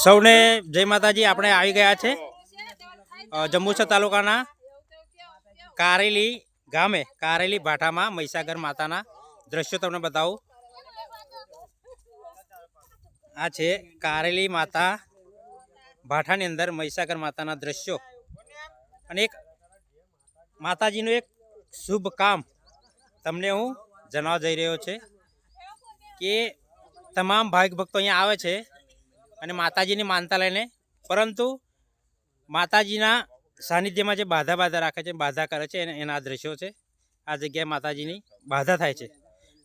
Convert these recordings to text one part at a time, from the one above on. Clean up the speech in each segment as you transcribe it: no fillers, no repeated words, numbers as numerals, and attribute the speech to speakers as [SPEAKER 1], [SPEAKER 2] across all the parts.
[SPEAKER 1] સૌને જય માતાજી। આપણે આવી ગયા છે જંબુસર તાલુકાના કારેલી ગામે કારેલી ભાટામાં મહીસાગર માતાના દ્રશ્યો તમને બતાવું। આ છે કારેલી માતા ભાટાની અંદર મહીસાગર માતાના દ્રશ્યો અને એક માતાજીનું એક શુભ કામ તમને હું જણાવવા જઈ રહ્યો છે કે તમામ ભાવિક ભક્તો અહીંયા આવે છે અને માતાજીની માનતા લઈને, પરંતુ માતાજીના સાનિધ્યમાં જે બાધા રાખે છે, બાધા કરે છે, એના દ્રશ્યો છે। આ જગ્યાએ માતાજીની બાધા થાય છે,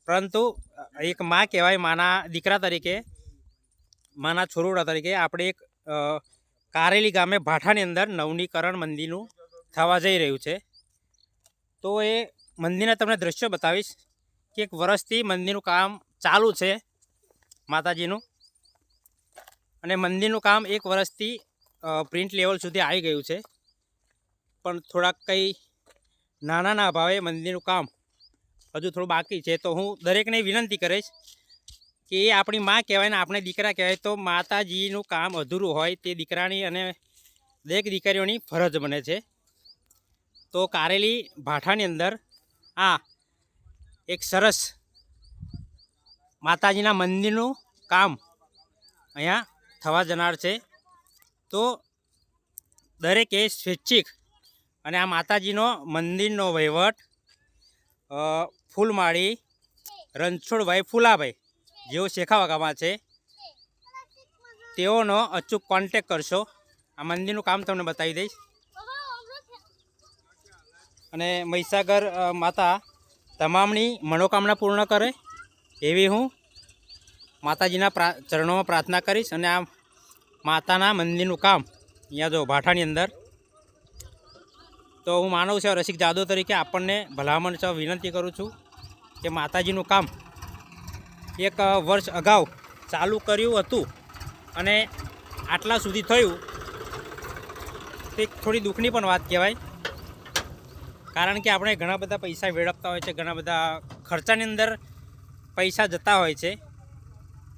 [SPEAKER 1] પરંતુ એક માં કહેવાય, માના દીકરા તરીકે, માના છોરુડા તરીકે આપણે એક કારેલી ગામે ભાટાની અંદર નવનીકરણ મંદિરનું થવા જઈ રહ્યું છે। તો એ મંદિરના તમને દ્રશ્યો બતાવીશ કે એક વર્ષથી મંદિરનું કામ ચાલુ છે માતાજીનું, અને મંદિરનું કામ એક વર્ષથી પ્રિન્ટ લેવલ સુધી આવી ગયું છે, પણ થોડાક કંઈ નાના ભાવે મંદિરનું કામ હજુ થોડું બાકી છે। તો હું દરેકને વિનંતી કરીશ કે એ આપણી માં કહેવાય ને આપણે દીકરા કહેવાય, તો માતાજીનું કામ અધૂરું હોય તે દીકરાની અને દરેક દીકરીઓની ફરજ બને છે। તો કારેલી ભાટાની અંદર આ એક સરસ માતાજીના મંદિરનું કામ અહીંયા થવા જનાર છે। તો દરેકે સ્વૈચ્છિક અને આ માતાજીનો મંદિરનો વહીવટ ફૂલમાળી રણછોડભાઈ ફૂલાભાઈ જેઓ શેખાવાગામાં છે, તેઓનો અચૂક કોન્ટેક કરશો। આ મંદિરનું કામ તમને બતાવી દઈશ, અને મહીસાગર માતા તમામની મનોકામના પૂર્ણ કરે એવી હું માતાજીના ચરણોમાં પ્રાર્થના કરીશ। અને આ માતાના મંદિરનું કામ અહીંયા જો ભાટાની અંદર, તો હું માનવ સેવા રસિક જાદવ તરીકે આપણને ભલામણ છે, વિનંતી કરું છું કે માતાજીનું કામ એક વર્ષ અગાઉ ચાલુ કર્યું હતું અને આટલા સુધી થયું તે થોડી દુઃખની પણ વાત કહેવાય, કારણ કે આપણે ઘણા બધા પૈસા વેડફતા હોય છે, ઘણા બધા ખર્ચાની અંદર પૈસા જતા હોય છે,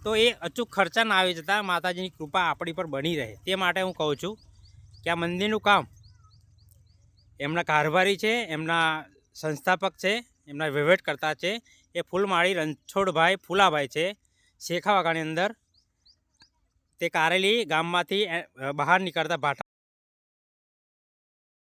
[SPEAKER 1] તો એ અચૂક ખર્ચા ના આવી જતાં માતાજીની કૃપા આપણી પર બની રહે તે માટે હું કહું છું કે આ મંદિરનું કામ એમના કારભારી છે, એમના સંસ્થાપક છે, એમના વહીવટકર્તા છે, એ ફૂલમાળી રણછોડભાઈ ફૂલાભાઈ છે, શેખાવાગાની અંદર, તે કારેલી ગામમાંથી બહાર નીકળતા ભાટા